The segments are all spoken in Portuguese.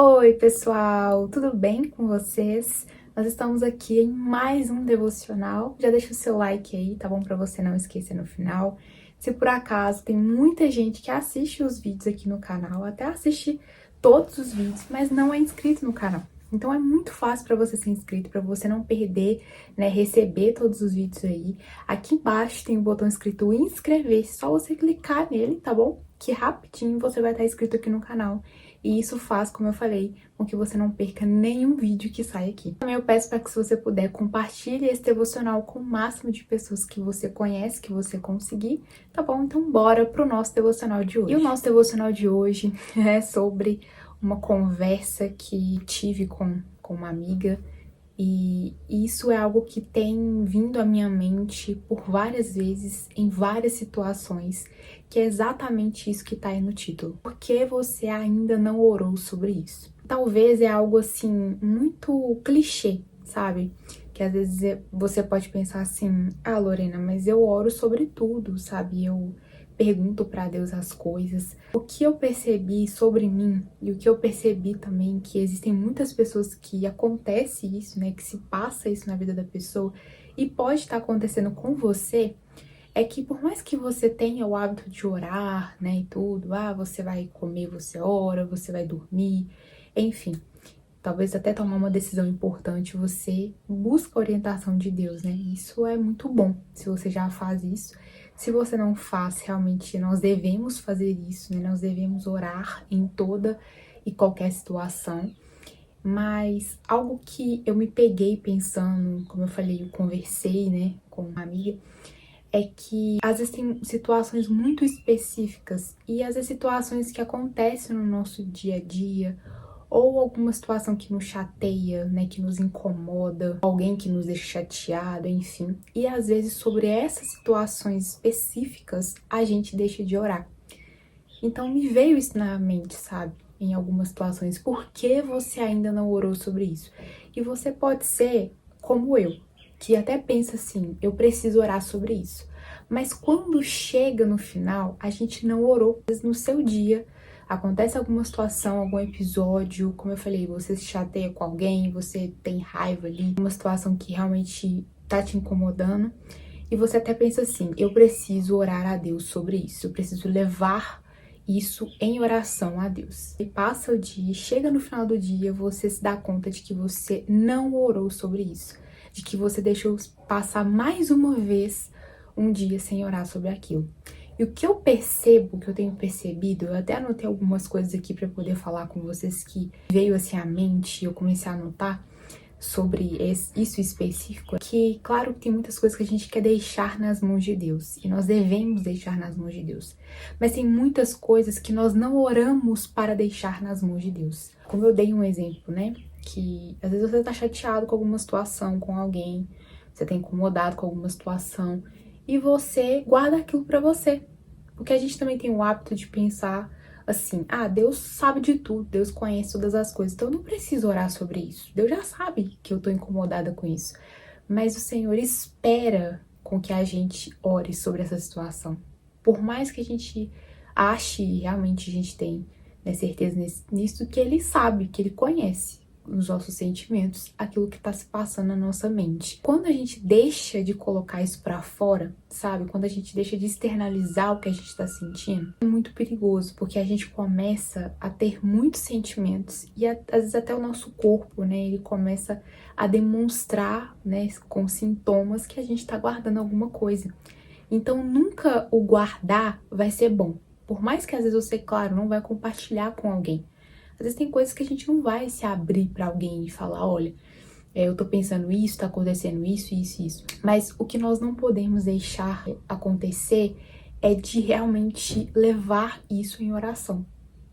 Oi, pessoal, tudo bem com vocês? Nós estamos aqui em mais um devocional. Já deixa o seu like aí, tá bom? Pra você não esquecer no final. Se por acaso tem muita gente que assiste os vídeos aqui no canal, até assiste todos os vídeos, mas não é inscrito no canal. Então é muito fácil para você ser inscrito, para você não perder, né, receber todos os vídeos aí. Aqui embaixo tem o botão escrito inscrever-se, só você clicar nele, tá bom? Que rapidinho você vai estar inscrito aqui no canal. E isso faz, como eu falei, com que você não perca nenhum vídeo que sai aqui. Também eu peço para que, se você puder, compartilhe esse devocional com o máximo de pessoas que você conhece, que você conseguir, tá bom? Então bora pro nosso devocional de hoje. E o nosso devocional de hoje é sobre uma conversa que tive com uma amiga, e isso é algo que tem vindo à minha mente por várias vezes, em várias situações, que é exatamente isso que tá aí no título. Por que você ainda não orou sobre isso? Talvez é algo assim, muito clichê, sabe? Que às vezes você pode pensar assim, ah, Lorena, mas eu oro sobre tudo, sabe? Eu pergunto para Deus as coisas. O que eu percebi sobre mim e o que eu percebi também que existem muitas pessoas que acontece isso, né, que se passa isso na vida da pessoa e pode estar acontecendo com você, é que por mais que você tenha o hábito de orar, né, e tudo, você vai comer, você ora, você vai dormir, enfim, talvez até tomar uma decisão importante, você busca a orientação de Deus, né? Isso é muito bom, se você já faz isso. Se você não faz, realmente nós devemos fazer isso, né? Nós devemos orar em toda e qualquer situação. Mas algo que eu me peguei pensando, como eu falei, eu conversei, né, com uma amiga, é que às vezes tem situações muito específicas e às vezes situações que acontecem no nosso dia a dia, ou alguma situação que nos chateia, né, que nos incomoda, alguém que nos deixa chateado, enfim. E às vezes sobre essas situações específicas a gente deixa de orar. Então me veio isso na mente, sabe? Em algumas situações. Por que você ainda não orou sobre isso? E você pode ser como eu, que até pensa assim, eu preciso orar sobre isso. Mas quando chega no final, a gente não orou. Às vezes no seu dia acontece alguma situação, algum episódio, como eu falei, você se chateia com alguém, você tem raiva ali, uma situação que realmente tá te incomodando, e você até pensa assim, eu preciso orar a Deus sobre isso, eu preciso levar isso em oração a Deus. E passa o dia, chega no final do dia, você se dá conta de que você não orou sobre isso, de que você deixou passar mais uma vez um dia sem orar sobre aquilo. E o que eu percebo, o que eu tenho percebido, eu até anotei algumas coisas aqui para poder falar com vocês que veio assim à mente, eu comecei a anotar sobre isso específico, que claro que tem muitas coisas que a gente quer deixar nas mãos de Deus, e nós devemos deixar nas mãos de Deus, mas tem muitas coisas que nós não oramos para deixar nas mãos de Deus. Como eu dei um exemplo, né, que às vezes você tá chateado com alguma situação, com alguém, você tá incomodado com alguma situação, e você guarda aquilo pra você. Porque a gente também tem o hábito de pensar assim, Deus sabe de tudo, Deus conhece todas as coisas, então eu não preciso orar sobre isso. Deus já sabe que eu tô incomodada com isso. Mas o Senhor espera com que a gente ore sobre essa situação. Por mais que a gente ache, realmente a gente tem, né, certeza nisso, que Ele sabe, que Ele conhece nos nossos sentimentos, aquilo que tá se passando na nossa mente. Quando a gente deixa de colocar isso pra fora, sabe? Quando a gente deixa de externalizar o que a gente tá sentindo, é muito perigoso, porque a gente começa a ter muitos sentimentos e às vezes até o nosso corpo, né? Ele começa a demonstrar, né, com sintomas que a gente tá guardando alguma coisa. Então nunca o guardar vai ser bom. Por mais que às vezes você, claro, não vai compartilhar com alguém. Às vezes tem coisas que a gente não vai se abrir pra alguém e falar, olha, eu tô pensando isso, tá acontecendo isso, isso, isso. Mas o que nós não podemos deixar acontecer é de realmente levar isso em oração.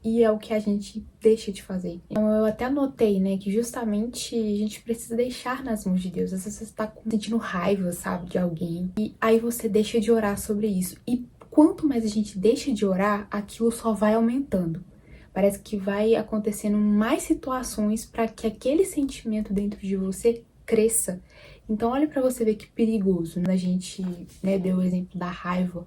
E é o que a gente deixa de fazer. Então eu até anotei, né, que justamente a gente precisa deixar nas mãos de Deus. Às vezes você tá sentindo raiva, sabe, de alguém, e aí você deixa de orar sobre isso. E quanto mais a gente deixa de orar, aquilo só vai aumentando. Parece que vai acontecendo mais situações para que aquele sentimento dentro de você cresça. Então olha para você ver que perigoso, né? A gente, né, deu o exemplo da raiva,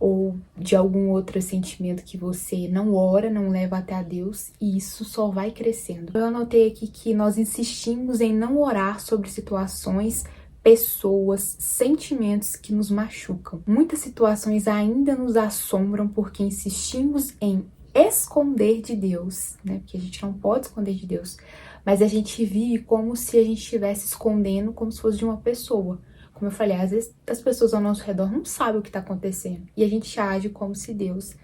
ou de algum outro sentimento que você não ora, não leva até a Deus, e isso só vai crescendo. Eu anotei aqui que nós insistimos em não orar sobre situações, pessoas, sentimentos que nos machucam. Muitas situações ainda nos assombram porque insistimos em esconder de Deus, né? Porque a gente não pode esconder de Deus, mas a gente vive como se a gente estivesse escondendo como se fosse de uma pessoa. Como eu falei, às vezes as pessoas ao nosso redor não sabem o que está acontecendo e a gente age como se Deus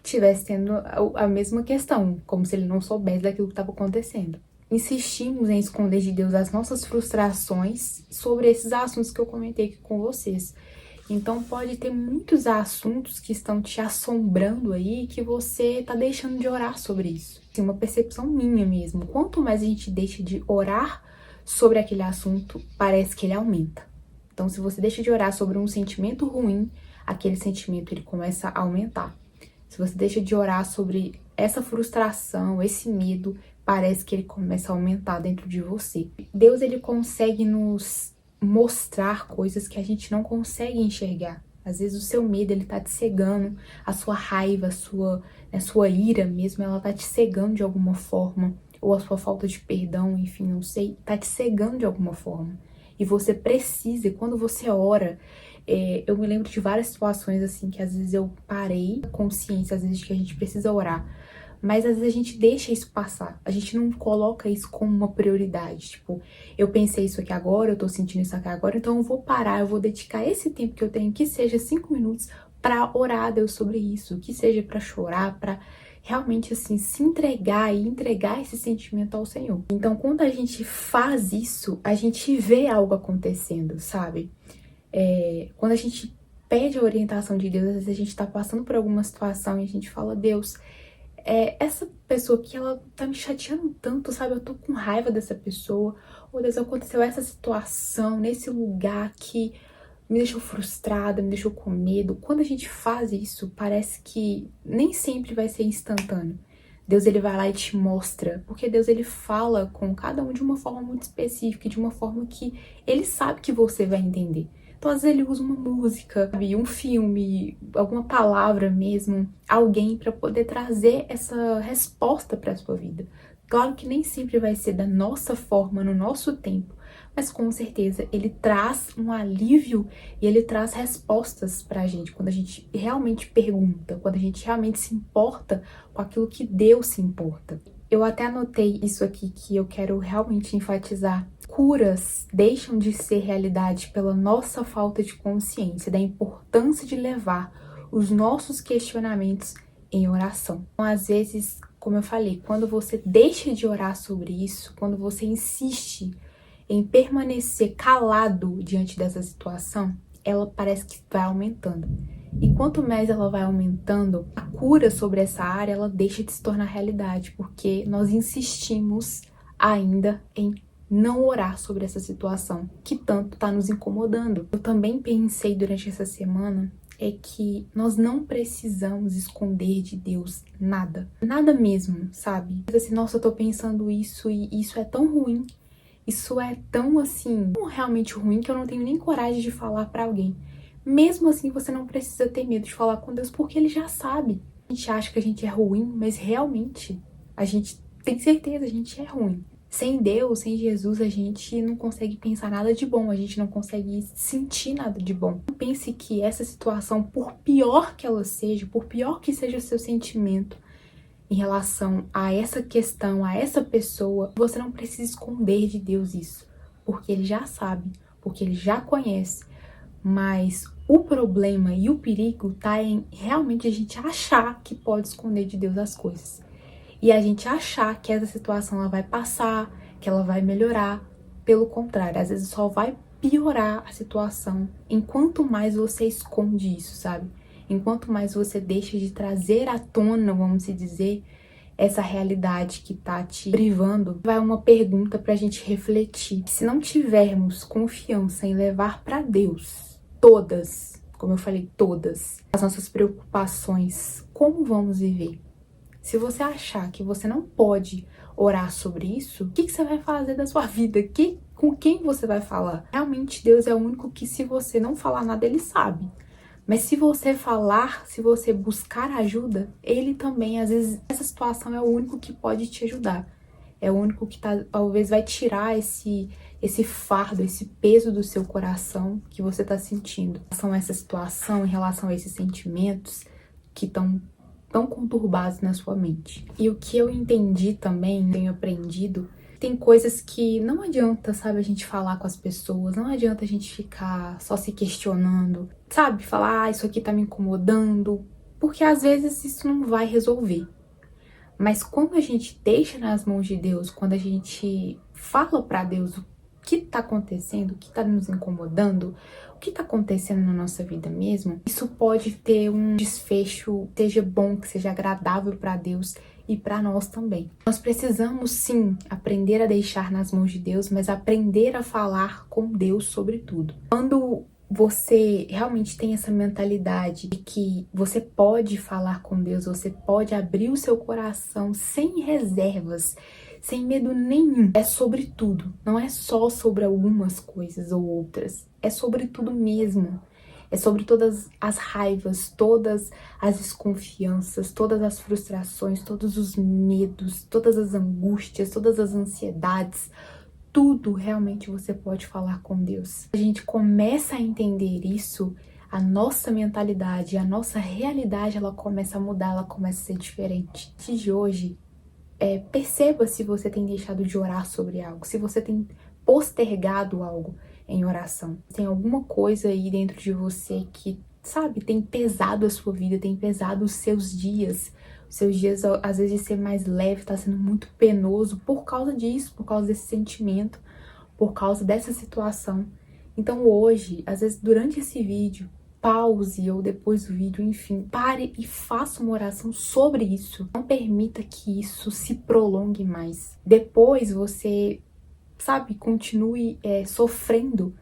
estivesse tendo a mesma questão, como se ele não soubesse daquilo que estava acontecendo. Insistimos em esconder de Deus as nossas frustrações sobre esses assuntos que eu comentei aqui com vocês. Então pode ter muitos assuntos que estão te assombrando aí que você tá deixando de orar sobre isso. Tem uma percepção minha mesmo. Quanto mais a gente deixa de orar sobre aquele assunto, parece que ele aumenta. Então se você deixa de orar sobre um sentimento ruim, aquele sentimento ele começa a aumentar. Se você deixa de orar sobre essa frustração, esse medo, parece que ele começa a aumentar dentro de você. Deus ele consegue nos mostrar coisas que a gente não consegue enxergar. Às vezes o seu medo ele tá te cegando, a sua raiva, a sua ira mesmo, ela tá te cegando de alguma forma, ou a sua falta de perdão, enfim, não sei, tá te cegando de alguma forma. E você precisa, e quando você ora, eu me lembro de várias situações assim que às vezes eu parei, consciência às vezes de que a gente precisa orar, mas às vezes a gente deixa isso passar, a gente não coloca isso como uma prioridade, tipo, eu pensei isso aqui agora, eu tô sentindo isso aqui agora, então eu vou parar, eu vou dedicar esse tempo que eu tenho, que seja 5 minutos, pra orar a Deus sobre isso, que seja pra chorar, pra realmente assim, se entregar e entregar esse sentimento ao Senhor. Então quando a gente faz isso, a gente vê algo acontecendo, sabe? Quando a gente pede a orientação de Deus, às vezes a gente tá passando por alguma situação e a gente fala, Deus, essa pessoa aqui, ela tá me chateando tanto, sabe? Eu tô com raiva dessa pessoa. Ou Deus, aconteceu essa situação nesse lugar que me deixou frustrada, me deixou com medo. Quando a gente faz isso, parece que nem sempre vai ser instantâneo. Deus, ele vai lá e te mostra, porque Deus, ele fala com cada um de uma forma muito específica, de uma forma que ele sabe que você vai entender. Então, às vezes ele usa uma música, sabe? Um filme, alguma palavra mesmo, alguém para poder trazer essa resposta para a sua vida. Claro que nem sempre vai ser da nossa forma, no nosso tempo, mas com certeza ele traz um alívio e ele traz respostas pra gente quando a gente realmente pergunta, quando a gente realmente se importa com aquilo que Deus se importa. Eu até anotei isso aqui que eu quero realmente enfatizar. Curas deixam de ser realidade pela nossa falta de consciência da importância de levar os nossos questionamentos em oração. Então, às vezes, como eu falei, quando você deixa de orar sobre isso, quando você insiste em permanecer calado diante dessa situação, ela parece que vai aumentando. E quanto mais ela vai aumentando, a cura sobre essa área, ela deixa de se tornar realidade, porque nós insistimos ainda em não orar sobre essa situação que tanto está nos incomodando. Eu também pensei durante essa semana que nós não precisamos esconder de Deus nada. Nada mesmo, sabe? Assim, nossa, eu tô pensando isso e isso é tão ruim. Isso é tão, assim, tão realmente ruim que eu não tenho nem coragem de falar pra alguém. Mesmo assim, você não precisa ter medo de falar com Deus, porque Ele já sabe. A gente acha que a gente é ruim, mas realmente a gente tem certeza, a gente é ruim. Sem Deus, sem Jesus, a gente não consegue pensar nada de bom, a gente não consegue sentir nada de bom. Não pense que essa situação, por pior que ela seja, por pior que seja o seu sentimento em relação a essa questão, a essa pessoa, você não precisa esconder de Deus isso, porque Ele já sabe, porque Ele já conhece. Mas o problema e o perigo tá em realmente a gente achar que pode esconder de Deus as coisas. E a gente achar que essa situação ela vai passar, que ela vai melhorar. Pelo contrário, às vezes só vai piorar a situação enquanto mais você esconde isso, sabe? Enquanto mais você deixa de trazer à tona, vamos dizer, essa realidade que tá te privando. Vai uma pergunta pra gente refletir. Se não tivermos confiança em levar pra Deus todas, como eu falei, todas as nossas preocupações, como vamos viver? Se você achar que você não pode orar sobre isso, o que você vai fazer da sua vida? Com quem você vai falar? Realmente Deus é o único que, se você não falar nada, Ele sabe. Mas se você falar, se você buscar ajuda, ele também, às vezes, essa situação é o único que pode te ajudar. É o único que talvez vai tirar esse fardo, esse peso do seu coração que você tá sentindo. Em relação a essa situação, em relação a esses sentimentos que estão tão conturbados na sua mente. E o que eu entendi também, tenho aprendido, tem coisas que não adianta, sabe, a gente falar com as pessoas, não adianta a gente ficar só se questionando, sabe, falar, isso aqui tá me incomodando, porque às vezes isso não vai resolver. Mas quando a gente deixa nas mãos de Deus, quando a gente fala pra Deus o que tá acontecendo, o que tá nos incomodando, o que tá acontecendo na nossa vida mesmo, isso pode ter um desfecho que seja bom, que seja agradável pra Deus e para nós também. Nós precisamos sim aprender a deixar nas mãos de Deus, mas aprender a falar com Deus sobre tudo. Quando você realmente tem essa mentalidade de que você pode falar com Deus, você pode abrir o seu coração sem reservas, sem medo nenhum. É sobre tudo, não é só sobre algumas coisas ou outras, é sobre tudo mesmo. É sobre todas as raivas, todas as desconfianças, todas as frustrações, todos os medos, todas as angústias, todas as ansiedades. Tudo realmente você pode falar com Deus. A gente começa a entender isso, a nossa mentalidade, a nossa realidade, ela começa a mudar, ela começa a ser diferente. De hoje, perceba se você tem deixado de orar sobre algo, se você tem postergado algo em oração. Tem alguma coisa aí dentro de você que, sabe, tem pesado a sua vida, tem pesado os seus dias. Os seus dias, às vezes, de ser mais leve, tá sendo muito penoso por causa disso, por causa desse sentimento, por causa dessa situação. Então hoje, às vezes, durante esse vídeo, pause ou depois do vídeo, enfim, pare e faça uma oração sobre isso. Não permita que isso se prolongue mais. Depois você, sabe, continue sofrendo,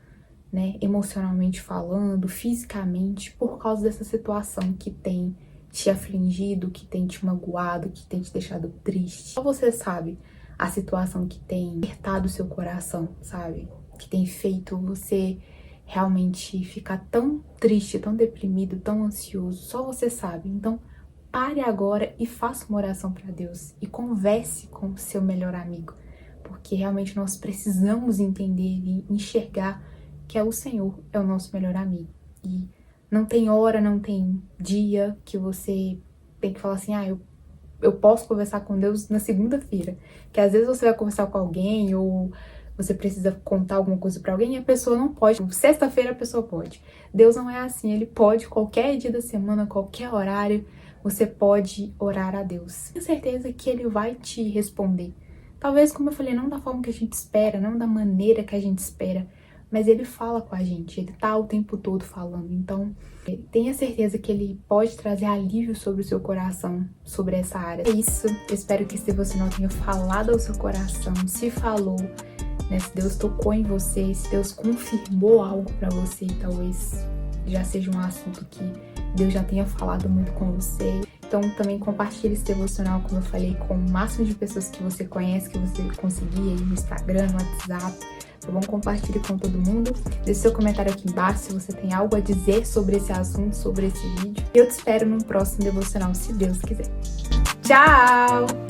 né, emocionalmente falando, fisicamente, por causa dessa situação que tem te afligido, que tem te magoado, que tem te deixado triste. Só você sabe a situação que tem apertado o seu coração, sabe? Que tem feito você realmente ficar tão triste, tão deprimido, tão ansioso. Só você sabe. Então, pare agora e faça uma oração para Deus e converse com o seu melhor amigo, porque realmente nós precisamos entender e enxergar que é o Senhor, é o nosso melhor amigo. E não tem hora, não tem dia que você tem que falar assim, eu posso conversar com Deus na segunda-feira. Que às vezes você vai conversar com alguém ou você precisa contar alguma coisa pra alguém e a pessoa não pode. Sexta-feira a pessoa pode. Deus não é assim, ele pode qualquer dia da semana, qualquer horário, você pode orar a Deus. Tenho certeza que ele vai te responder. Talvez, como eu falei, não da forma que a gente espera, não da maneira que a gente espera, mas ele fala com a gente, ele tá o tempo todo falando. Então, tenha certeza que ele pode trazer alívio sobre o seu coração, sobre essa área. É isso, eu espero que esse devocional tenha falado ao seu coração, se falou, né? Se Deus tocou em você, se Deus confirmou algo pra você, talvez já seja um assunto que Deus já tenha falado muito com você. Então também compartilhe esse devocional, como eu falei, com o máximo de pessoas que você conhece, que você conseguir aí no Instagram, no WhatsApp, tá bom? Compartilhe com todo mundo. Deixe seu comentário aqui embaixo se você tem algo a dizer sobre esse assunto, sobre esse vídeo. Eu te espero num próximo devocional, se Deus quiser. Tchau!